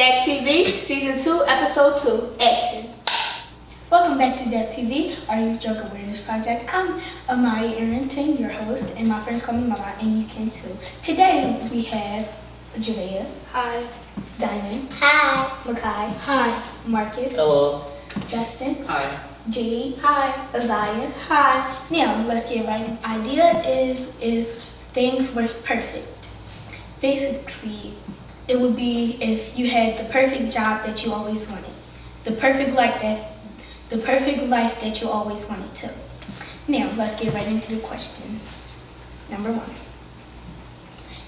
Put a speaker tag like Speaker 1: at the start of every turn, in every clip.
Speaker 1: D.A.A.P TV, Season 2, Episode 2, Action.
Speaker 2: Welcome back to D.A.A.P TV, our Youth Drug Awareness Project. I'm Amya Arrington, your host, and my friends call me Mama, and you can too. Today we have D.A.A.P.
Speaker 1: Hi.
Speaker 2: Diamond.
Speaker 3: Hi.
Speaker 2: Makai.
Speaker 3: Hi.
Speaker 2: Marcus.
Speaker 4: Hello.
Speaker 2: Justin.
Speaker 4: Hi.
Speaker 2: G.
Speaker 1: Hi.
Speaker 2: Isaiah.
Speaker 1: Hi.
Speaker 2: Now, let's get right into it. Idea is if things were perfect. Basically, it would be if you had the perfect job that you always wanted. The perfect life that you always wanted to. Now, let's get right into the questions. Number 1.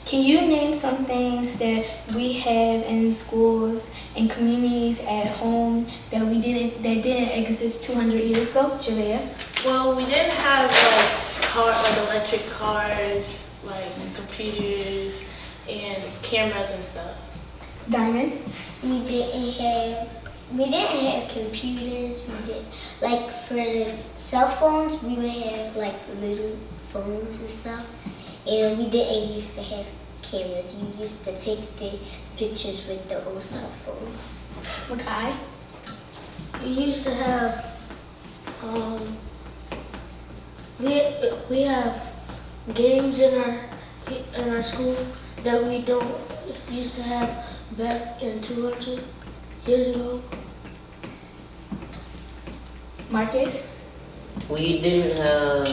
Speaker 2: Can you name some things that we have in schools and communities at home that didn't exist 200 years ago? Jalea?
Speaker 5: Well, we didn't have like electric cars, like computers and cameras and stuff.
Speaker 2: Diamond?
Speaker 3: We didn't have computers. We did for the cell phones. We would have little phones and stuff, and we didn't used to have cameras. We used to take the pictures with the old cell phones.
Speaker 2: Makai?
Speaker 5: We used to have we have games in our school that we don't used to have back in 200 years ago.
Speaker 2: Marcus?
Speaker 4: We didn't have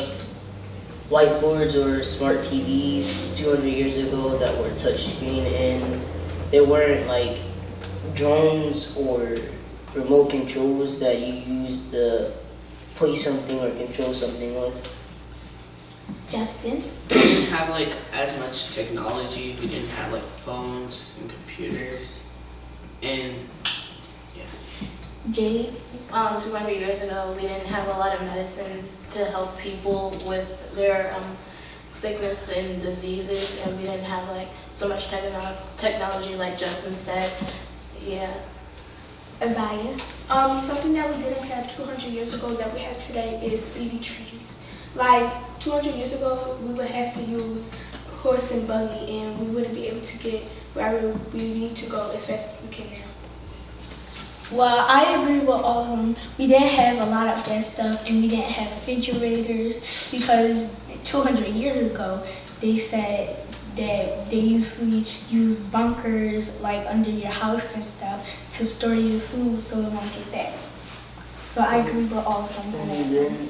Speaker 4: whiteboards or smart TVs 200 years ago that were touchscreen, and there weren't drones or remote controls that you use to play something or control something with.
Speaker 2: Justin?
Speaker 6: We didn't have as much technology. We didn't have phones and computers, and yeah.
Speaker 2: Jade?
Speaker 5: 200 years ago, we didn't have a lot of medicine to help people with their sickness and diseases, and we didn't have so much technology like Justin said. Yeah.
Speaker 2: Isaiah?
Speaker 1: Something that we didn't have 200 years ago that we have today is speedy trains. 200 years ago, we would have to use horse and buggy, and we wouldn't be able to get wherever we need to go as fast as we can now.
Speaker 2: Well, I agree with all of them. We didn't have a lot of that stuff, and we didn't have refrigerators because 200 years ago, they said that they usually use bunkers under your house and stuff to store your food so it won't get bad. So I agree with all of them.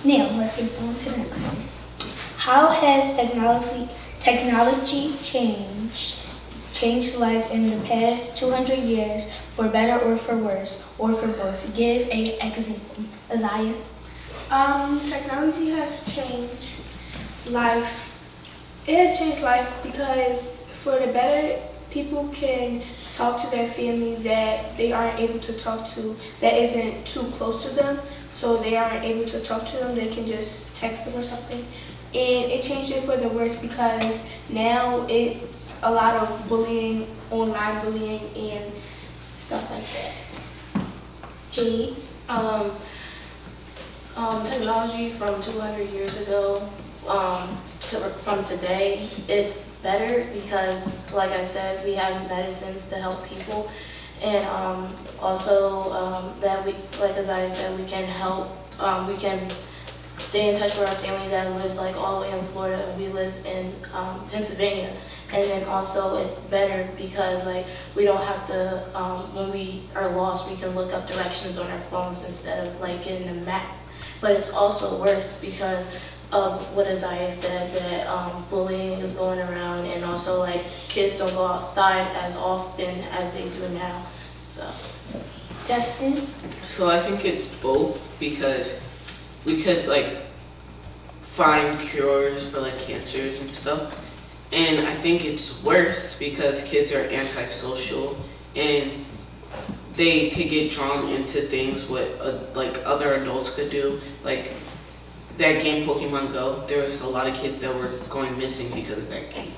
Speaker 2: Now, let's get on to the next one. How has technology changed life in the past 200 years for better or for worse, or for both? Give an example. Isaiah?
Speaker 1: Technology has changed life. It has changed life because for the better, people can talk to their family that they aren't able to talk to, that isn't too close to them, so they aren't able to talk to them. They can just text them or something. And it changed it for the worse because now it's a lot of bullying, online bullying, and stuff like that.
Speaker 2: Jade?
Speaker 5: Technology from 200 years ago from today, it's better because, like I said, we have medicines to help people, and also that we, like Isaiah said, we can help. We can stay in touch with our family that lives all the way in Florida. We live in Pennsylvania, and then also it's better because we don't have to. When we are lost, we can look up directions on our phones instead of getting a map. But it's also worse because of what Isaiah said, that bullying is going around, and also kids don't go outside as often as they do now. So,
Speaker 2: Justin?
Speaker 6: So I think it's both because we could find cures for cancers and stuff, and I think it's worse because kids are antisocial and they could get drawn into things what other adults could do, that game Pokemon Go. There was a lot of kids that were going missing because of that game.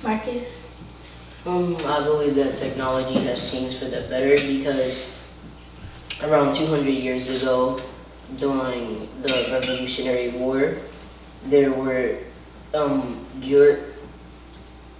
Speaker 2: Marcus?
Speaker 4: I believe that technology has changed for the better because around 200 years ago, during the Revolutionary War, there were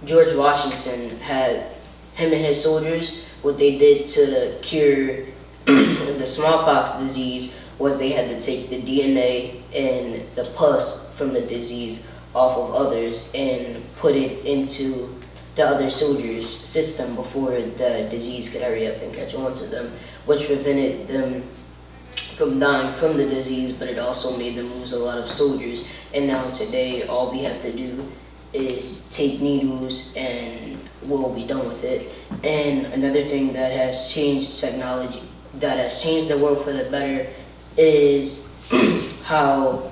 Speaker 4: George Washington had him and his soldiers, what they did to cure the smallpox disease was they had to take the DNA and the pus from the disease off of others and put it into the other soldiers' system before the disease could hurry up and catch on to them, which prevented them from dying from the disease, but it also made them lose a lot of soldiers. And now today, all we have to do is take needles and we'll be done with it. And another thing that has changed technology, that has changed the world for the better, is how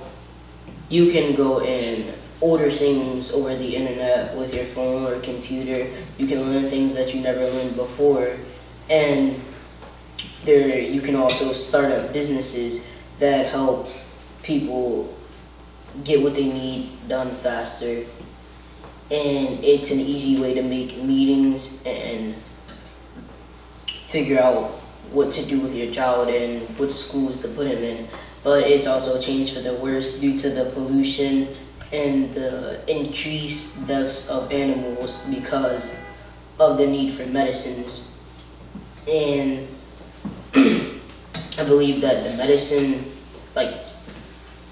Speaker 4: you can go and order things over the internet with your phone or computer. You can learn things that you never learned before. And you can also start up businesses that help people get what they need done faster. And it's an easy way to make meetings and figure out what to do with your child and what schools to put him in. But it's also changed for the worse due to the pollution and the increased deaths of animals because of the need for medicines. And I believe that the medicine,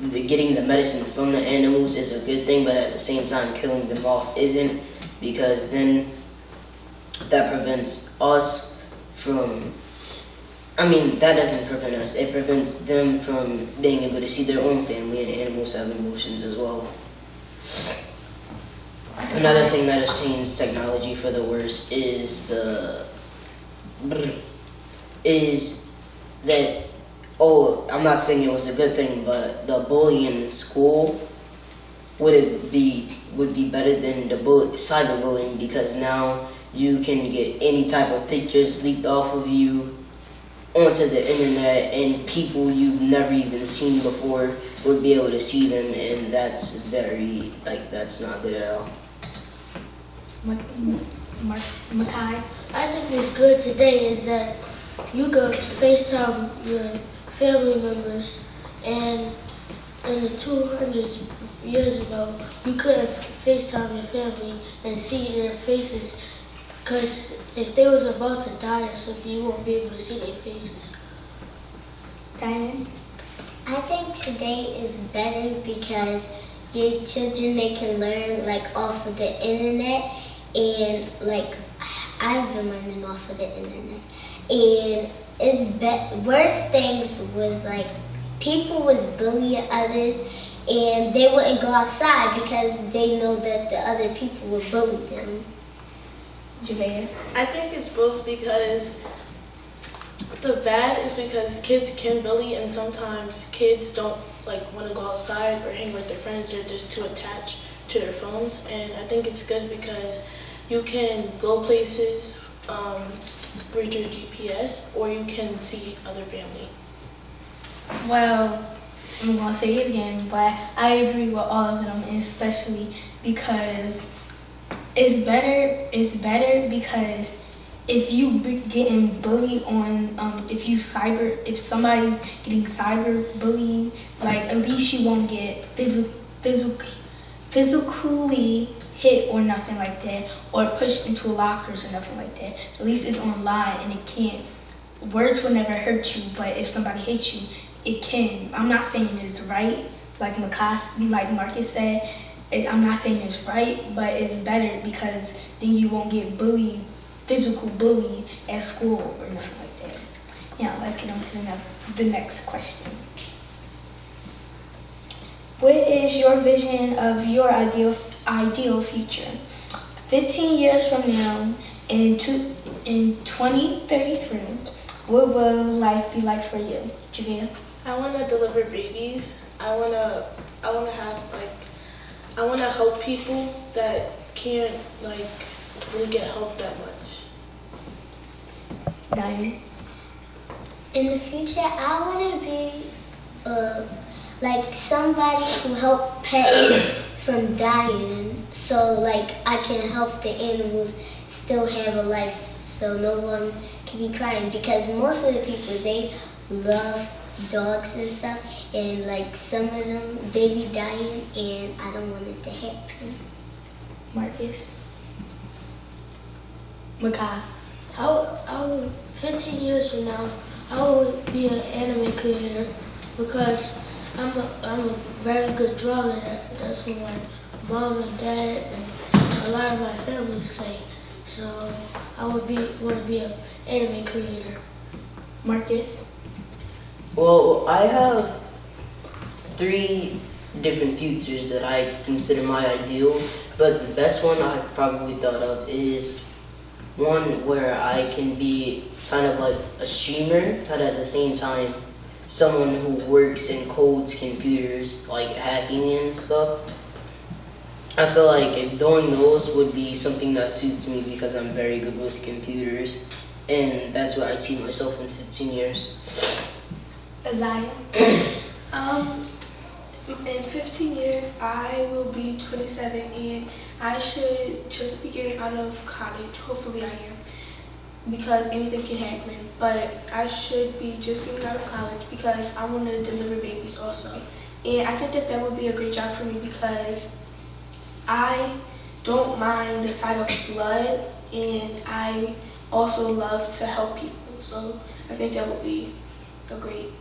Speaker 4: getting the medicine from the animals is a good thing, but at the same time killing them off isn't, because then that prevents us from, that doesn't prevent us, it prevents them from being able to see their own family, and animals have emotions as well. Another thing that has changed technology for the worse is that, I'm not saying it was a good thing, but the bullying in school would be better than the cyberbullying, because now you can get any type of pictures leaked off of you onto the internet, and people you've never even seen before would be able to see them, and that's that's not good at all.
Speaker 2: Makai?
Speaker 7: I think it's good today is that you could FaceTime your family members, and in the 200 years ago, you couldn't FaceTime your family and see their faces, because if they was about to die or something, you won't be able to see their faces.
Speaker 2: Diane?
Speaker 3: I think today is better because your children, they can learn off of the internet, and I've been learning off of the internet, and worst things was people would bully others, and they wouldn't go outside because they know that the other people would bully them.
Speaker 2: Javea?
Speaker 5: I think it's both, because the bad is because kids can bully, and sometimes kids don't want to go outside or hang with their friends. They're just too attached to their phones. And I think it's good because you can go places with your GPS, or you can see other family.
Speaker 2: Well, I'm gonna say it again, but I agree with all of them, especially because it's better because if you getting bullied on, if somebody's getting cyber bullying, at least you won't get physically hit or nothing like that, or pushed into lockers or nothing like that. At least it's online, and words will never hurt you, but if somebody hits you, it can. I'm not saying it's right, like Marcus said, I'm not saying it's right, but it's better because then you won't get bullied, physical bullying at school or nothing like that. Yeah, let's get on to the next question. What is your vision of your ideal future? 15 years from now, in 2033, what will life be like for you, Javia?
Speaker 5: I want to deliver babies. I want to help people that can't really get help that much.
Speaker 2: Diamond?
Speaker 3: In the future, I want to be somebody who help pets from dying, so I can help the animals still have a life, so no one can be crying, because most of the people, they love dogs and stuff, and some of them, they be dying, and I don't want it to happen.
Speaker 2: Marcus? Makai.
Speaker 7: 15 years from now, I would be an anime creator because I'm a very good drawer. That's what my mom and dad and a lot of my family say. So I want to be an anime creator.
Speaker 2: Marcus.
Speaker 4: Well, I have 3 different futures that I consider my ideal, but the best one I've probably thought of is one where I can be kind of like a streamer, but at the same time, someone who works and codes computers, like hacking and stuff. I feel like if doing those would be something that suits me because I'm very good with computers, and that's where I see myself in 15 years.
Speaker 2: Isaiah.
Speaker 1: In 15 years, I will be 27 and I should just be getting out of college. Hopefully I am, because anything can happen. But I should be just getting out of college because I want to deliver babies also. And I think that would be a great job for me because I don't mind the sight of blood and I also love to help people. So I think that would be a great.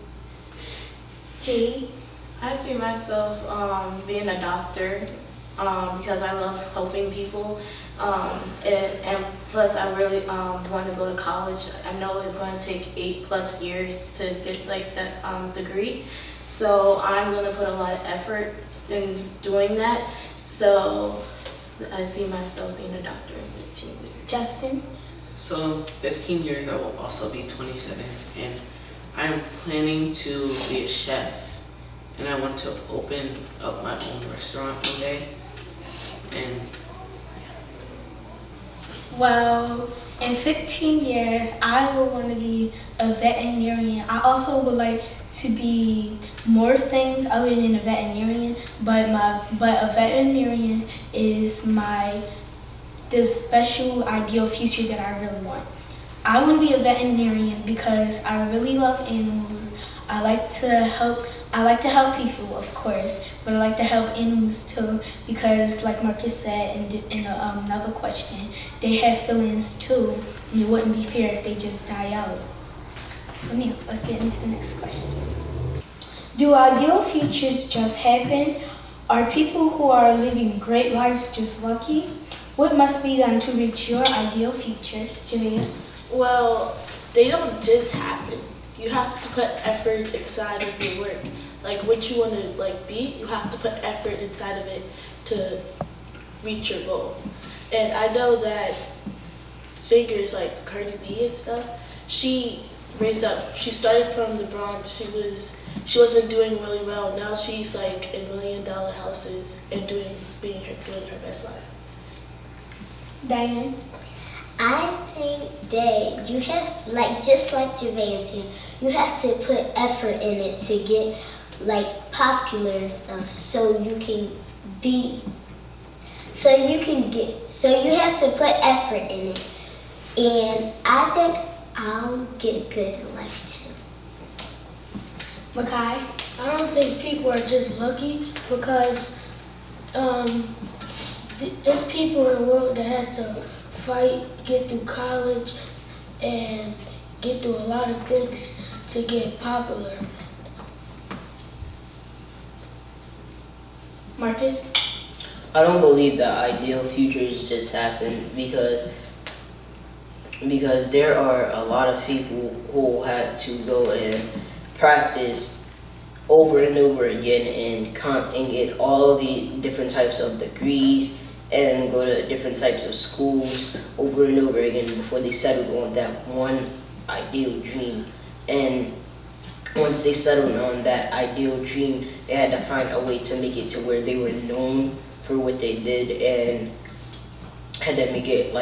Speaker 2: G.
Speaker 5: I see myself being a doctor because I love helping people, and plus I really want to go to college. I know it's going to take 8+ years to get like that degree, so I'm going to put a lot of effort in doing that. So I see myself being a doctor in 15 years.
Speaker 2: Justin.
Speaker 6: So 15 years I will also be 27, and I'm planning to be a chef. And I want to open up my own restaurant one day. And
Speaker 2: Well, in 15 years, I would want to be a veterinarian. I also would like to be more things other than a veterinarian, but a veterinarian is the special ideal future that I really want. I want to be a veterinarian because I really love animals. I like to help people, of course, but I like to help animals too because, like Marcus said in another question, they have feelings too, and it wouldn't be fair if they just die out. So now, let's get into the next question. Do ideal futures just happen? Are people who are living great lives just lucky? What must be done to reach your ideal future, Jamia?
Speaker 8: Well, they don't just happen. You have to put effort inside of your work. Like what you want to be, you have to put effort inside of it to reach your goal. And I know that singers like Cardi B and stuff, she started from the Bronx. She wasn't doing really well. Now she's like in $1 million houses and doing her best life.
Speaker 2: Diane?
Speaker 3: I think that you have, just like Javea said, you have to put effort in it to get, popular and stuff, so you have to put effort in it. And I think I'll get good in life too.
Speaker 2: Makai?
Speaker 7: I don't think people are just lucky because there's people in the world that has to fight, get through college, and get through a lot of things to get popular.
Speaker 2: Marcus?
Speaker 4: I don't believe that ideal futures just happen because there are a lot of people who had to go and practice over and over again and get all the different types of degrees and go to different types of schools over and over again before they settled on that one ideal dream. And once they settled on that ideal dream, they had to find a way to make it to where they were known for what they did and had to make it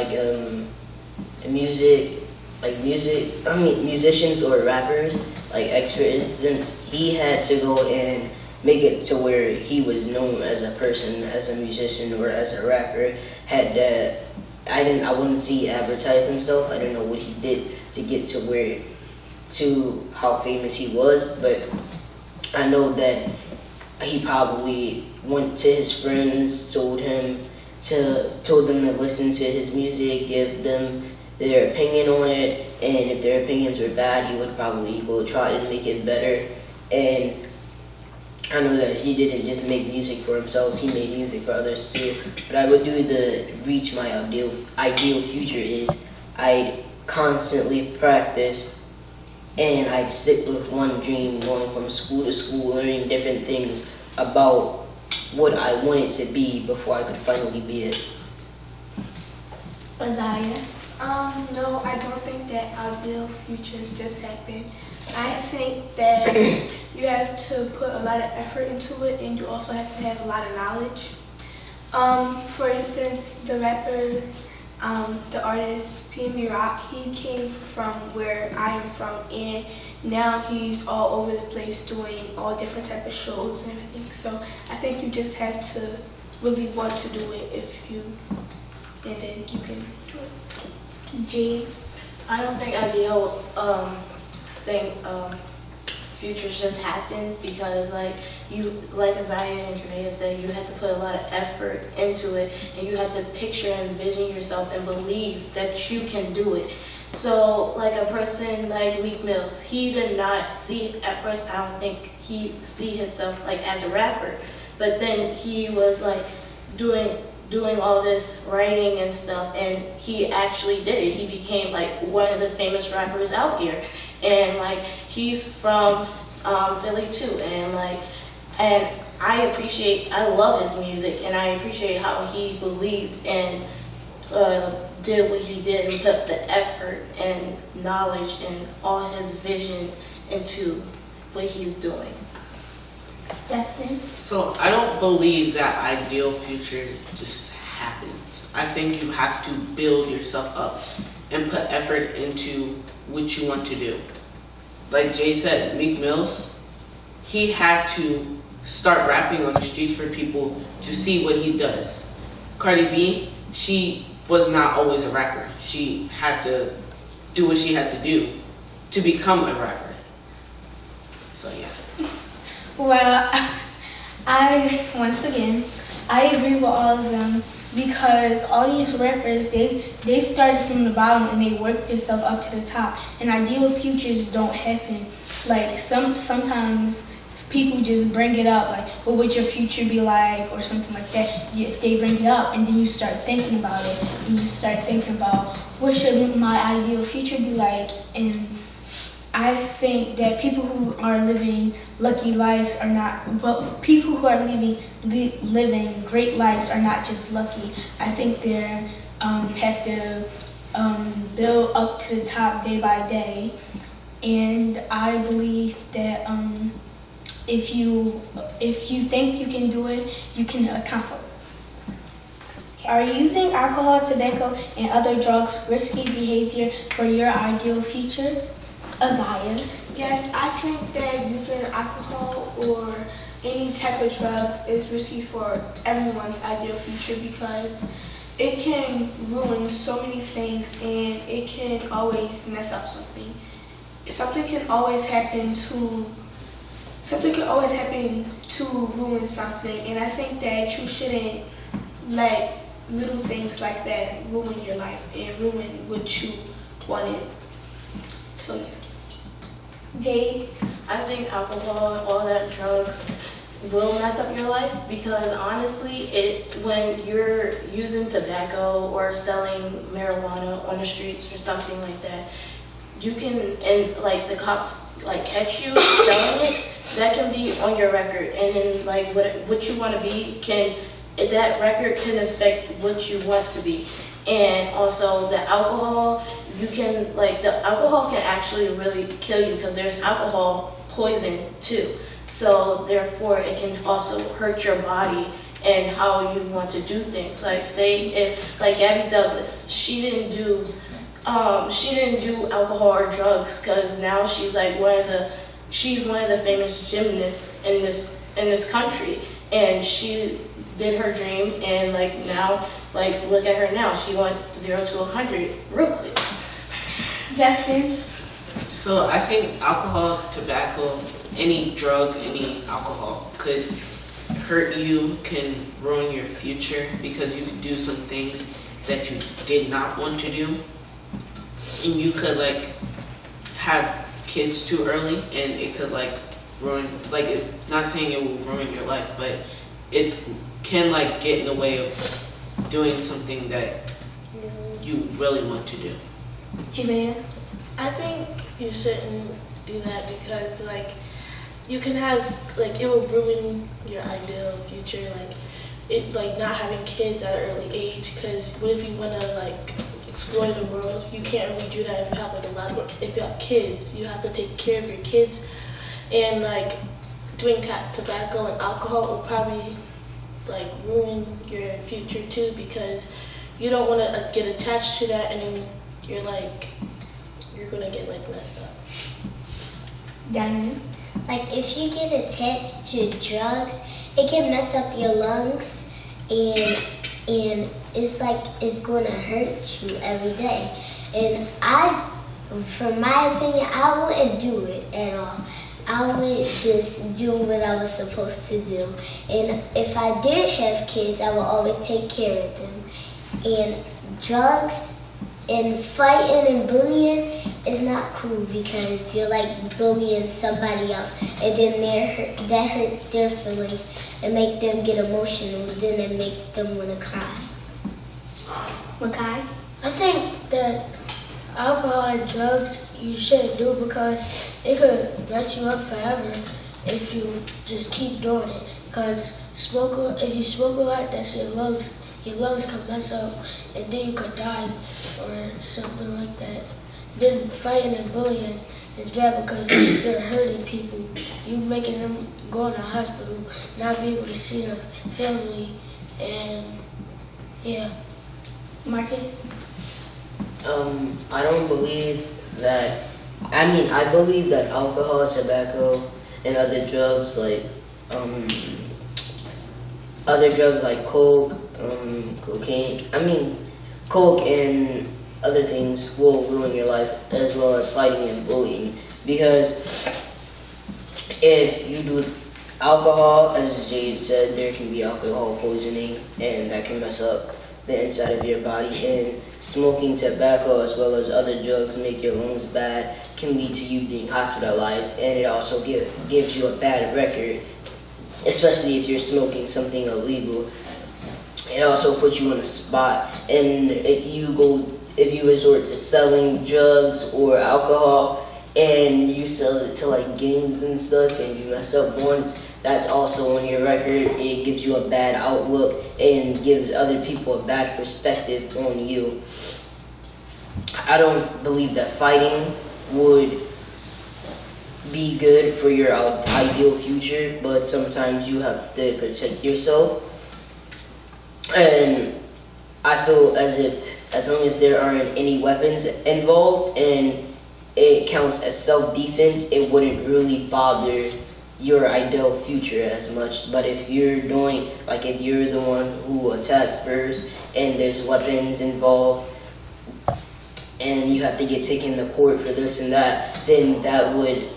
Speaker 4: musicians or rappers. Like for instance, he had to go and make it to where he was known as a person, as a musician or as a rapper. I wouldn't see he advertise himself. I don't know what he did to get to how famous he was, but I know that he probably went to his friends, told them to listen to his music, their opinion on it, and if their opinions were bad, he would probably go try and make it better. And I know that he didn't just make music for himself, he made music for others too. What I would do to reach my ideal future is I'd constantly practice, and I'd stick with one dream, going from school to school, learning different things about what I wanted to be before I could finally be it.
Speaker 2: Isaiah?
Speaker 1: No, I don't think that ideal futures just happen. I think that you have to put a lot of effort into it, and you also have to have a lot of knowledge. For instance, the rapper, the artist Mymy he came from where I am from, and now he's all over the place doing all different type of shows and everything. So I think you just have to really want to do it and then you can do it.
Speaker 2: G?
Speaker 5: I don't think ideal futures just happen because like Isaiah and Janaea said, you have to put a lot of effort into it, and you have to picture and envision yourself and believe that you can do it. So like a person like Meek Mills, he did not see, at first I don't think he see himself like as a rapper, but then he was like doing all this writing and stuff, and he actually did it. He became like one of the famous rappers out here, and like he's from Philly too, and I love his music, and I appreciate how he believed and did what he did and put the effort and knowledge and all his vision into what he's doing.
Speaker 2: Justin?
Speaker 6: So I don't believe that ideal future just happens. I think you have to build yourself up and put effort into what you want to do. Like Jay said, Meek Mills, he had to start rapping on the streets for people to see what he does. Cardi B, she was not always a rapper. She had to do what she had to do to become a rapper. So yeah.
Speaker 2: Well, once again, I agree with all of them because all these rappers, they started from the bottom and they worked themselves up to the top. And ideal futures don't happen. Like sometimes people just bring it up, like, what would your future be like, or something like that. If they bring it up, and then you start thinking about it, and you start thinking about what should my ideal future be like. And I think that people who are living lucky lives are not, well, people who are living great lives are not just lucky. I think they have to build up to the top day by day. And I believe that if you think you can do it, you can accomplish it. Are using alcohol, tobacco, and other drugs risky behavior for your ideal future? Isaiah?
Speaker 1: Yes, I think that using alcohol or any type of drugs is risky for everyone's ideal future because it can ruin so many things and it can always mess up something. Something can always happen to ruin something, and I think that you shouldn't let little things like that ruin your life and ruin what you wanted. So yeah.
Speaker 2: Jade?
Speaker 5: I think alcohol and all that drugs will mess up your life because honestly, when you're using tobacco or selling marijuana on the streets or something like that, you can, and like the cops like catch you selling it, that can be on your record, and then like what you want to be that record can affect what you want to be. And also the alcohol, the alcohol can actually really kill you because there's alcohol poison too. So therefore it can also hurt your body and how you want to do things. Like say if like Gabby Douglas, she didn't do alcohol or drugs because now she's like she's one of the famous gymnasts in this country, and she did her dream, and like now, like look at her now, she went 0 to 100 real quick.
Speaker 2: Justin?
Speaker 6: So I think alcohol, tobacco, any drug, any alcohol could hurt you, can ruin your future because you could do some things that you did not want to do. and you could like have kids too early, and it could like ruin, like not saying it will ruin your life, but it can like get in the way of doing something that you really want to do.
Speaker 2: Jamea?
Speaker 8: I think you shouldn't do that because like you can have like it will ruin your ideal future, like it like not having kids at an early age, because what if you want to like explore the world? You can't really do that if you have like a lot of, if you have kids, you have to take care of your kids, and like doing tobacco and alcohol will probably like ruin your future too, because you don't want to get attached to that, and then you're gonna get like messed up.
Speaker 2: Diamond?
Speaker 3: Like if you get attached to drugs, it can mess up your lungs, and it's like it's gonna hurt you every day. And from my opinion, I wouldn't do it at all. I would just do what I was supposed to do. And if I did have kids, I would always take care of them. And drugs and fighting and bullying is not cool, because you're like bullying somebody else, and then that hurts their feelings and make them get emotional, then it make them want to cry.
Speaker 2: Makai?
Speaker 7: I think that alcohol and drugs you shouldn't do because it could mess you up forever if you just keep doing it. Because if you smoke a lot, that's your lungs can mess up, and then you could die or something like that. Then fighting and bullying is bad because you're hurting people. You're making them go in the hospital, not be able to see their family, and yeah.
Speaker 2: Marcus?
Speaker 4: I don't believe that. I mean, I believe that alcohol, tobacco, and other drugs like coke, cocaine. I mean, coke and other things will ruin your life, as well as fighting and bullying. Because if you do alcohol, as Jade said, there can be alcohol poisoning, and that can mess up the inside of your body. And smoking tobacco, as well as other drugs, make your lungs bad, can lead to you being hospitalized, and it also gives you a bad record, especially if you're smoking something illegal. It also puts you on a spot, and if you resort to selling drugs or alcohol and you sell it to like gangs and stuff, and you mess up once, that's also on your record. It gives you a bad outlook and gives other people a bad perspective on you. I don't believe that fighting would be good for your ideal future, but sometimes you have to protect yourself. And I feel as long as there aren't any weapons involved and it counts as self-defense, it wouldn't really bother your ideal future as much. But if you're the one who attacked first and there's weapons involved and you have to get taken to court for this and that, then that would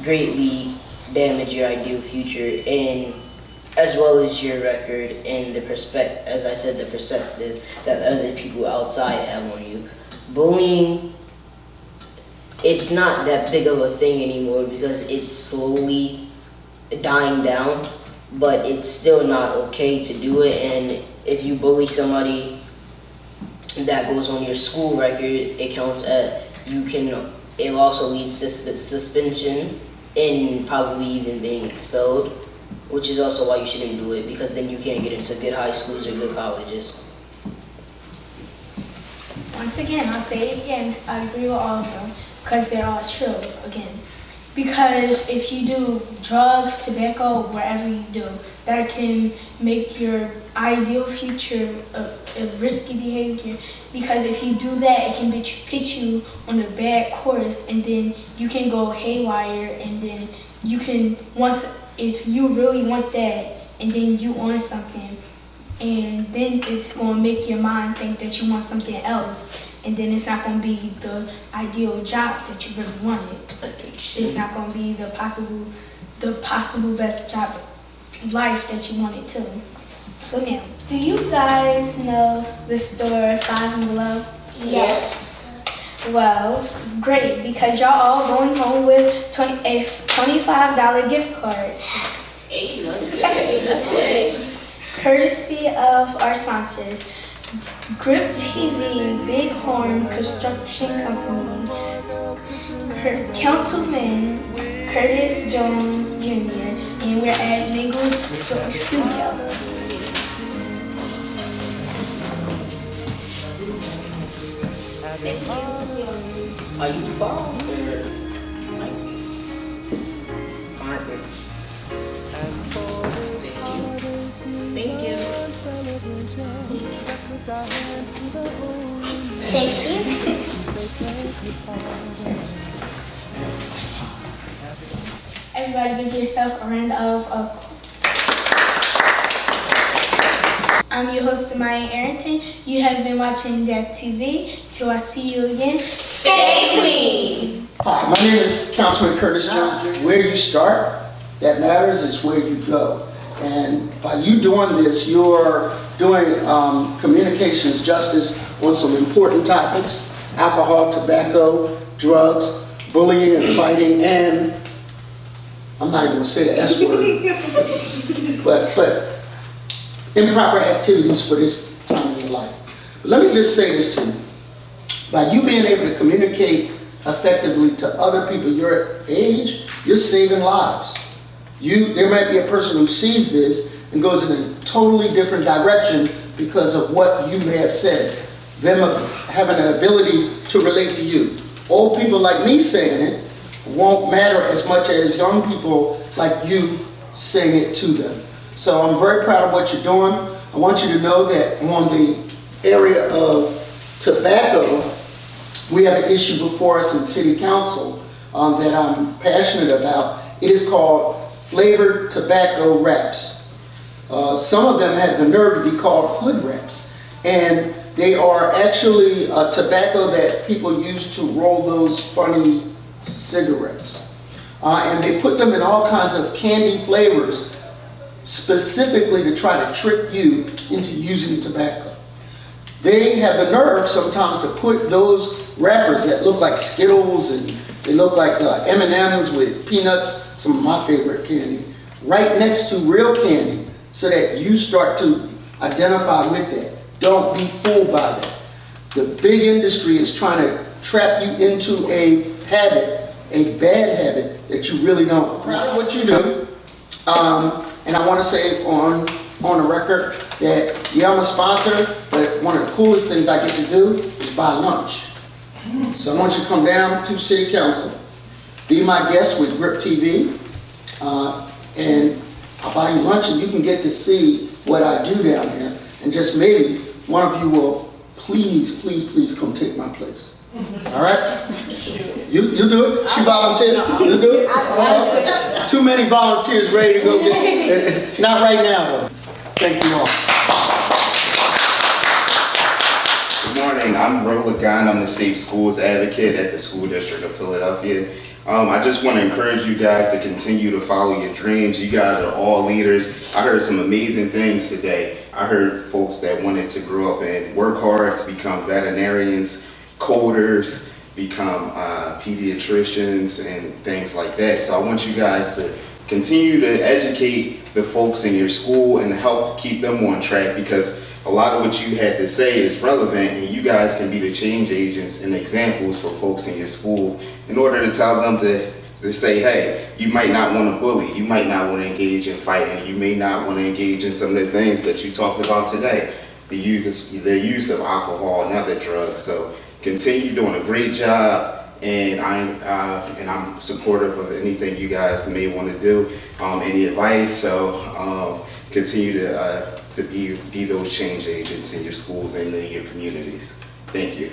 Speaker 4: greatly damage your ideal future, and as well as your record and the perspective that other people outside have on you. Bullying, it's not that big of a thing anymore because it's slowly dying down, but it's still not okay to do it. And if you bully somebody, that goes on your school record, it counts as it also leads to suspension and probably even being expelled, which is also why you shouldn't do it, because then you can't get into good high schools or good colleges.
Speaker 2: Once again, I'll say it again, I agree with all of them, because they're all true, again. Because if you do drugs, tobacco, whatever you do, that can make your ideal future a risky behavior. Because if you do that, it can put you on a bad course, and then you can go haywire, and then you can, if you really want that, and then you want something, and then it's going to make your mind think that you want something else, and then it's not going to be the ideal job that you really wanted. It's not going to be the possible best job life that you wanted to. So now, do you guys know the store 5 and Below?
Speaker 3: Yes.
Speaker 2: Well, great, because y'all all going home with a $25 gift card.
Speaker 6: Hey, that's great.
Speaker 2: Courtesy of our sponsors, Grip TV, Bighorn Construction Company, Councilman Curtis Jones Jr., and we're at Mingle Studios.
Speaker 4: Are you involved or like Margaret?
Speaker 8: Thank you.
Speaker 3: Thank you.
Speaker 2: Everybody give yourself a round of applause. I'm your host, Mymy Arrington. You have been watching D.A.A.P TV. Till I see you again, stay clean.
Speaker 9: Hi, my name is Councilman Curtis Jones. Where you start, that matters, it's where you go. And by you doing this, you're doing communications justice on some important topics: alcohol, tobacco, drugs, bullying and fighting, and I'm not even going to say the S word, but improper activities for this time in your life. But let me just say this to you. By you being able to communicate effectively to other people your age, you're saving lives. There might be a person who sees this and goes in a totally different direction because of what you may have said. Them having the ability to relate to you. Old people like me saying it won't matter as much as young people like you saying it to them. So I'm very proud of what you're doing. I want you to know that on the area of tobacco, we have an issue before us in City Council that I'm passionate about. It is called flavored tobacco wraps. Some of them have the nerve to be called hood wraps. And they are actually tobacco that people use to roll those funny cigarettes. And they put them in all kinds of candy flavors specifically to try to trick you into using tobacco. They have the nerve sometimes to put those wrappers that look like Skittles and they look like M&Ms with peanuts, some of my favorite candy, right next to real candy so that you start to identify with it. Don't be fooled by that. The big industry is trying to trap you into a habit, a bad habit that you really don't. Proud of what you do. And I want to say on the record that, yeah, I'm a sponsor, but one of the coolest things I get to do is buy lunch. So I want you to come down to City Council, be my guest with Grip TV, and I'll buy you lunch and you can get to see what I do down here. And just maybe one of you will please come take my place. All right? You do it? She volunteered? You do it? Too many volunteers ready to go get it. Not right now, though. Thank you all.
Speaker 10: Good morning. I'm Rola Gunn. I'm the Safe Schools Advocate at the School District of Philadelphia. I just want to encourage you guys to continue to follow your dreams. You guys are all leaders. I heard some amazing things today. I heard folks that wanted to grow up and work hard to become veterinarians, coders, become pediatricians and things like that. So I want you guys to continue to educate the folks in your school and help keep them on track, because a lot of what you had to say is relevant, and you guys can be the change agents and examples for folks in your school in order to tell them to say, hey, you might not want to bully, you might not want to engage in fighting, you may not want to engage in some of the things that you talked about today, the use of alcohol and other drugs. So continue doing a great job, and I'm supportive of anything you guys may want to do, any advice. So continue to be those change agents in your schools and in your communities. Thank you.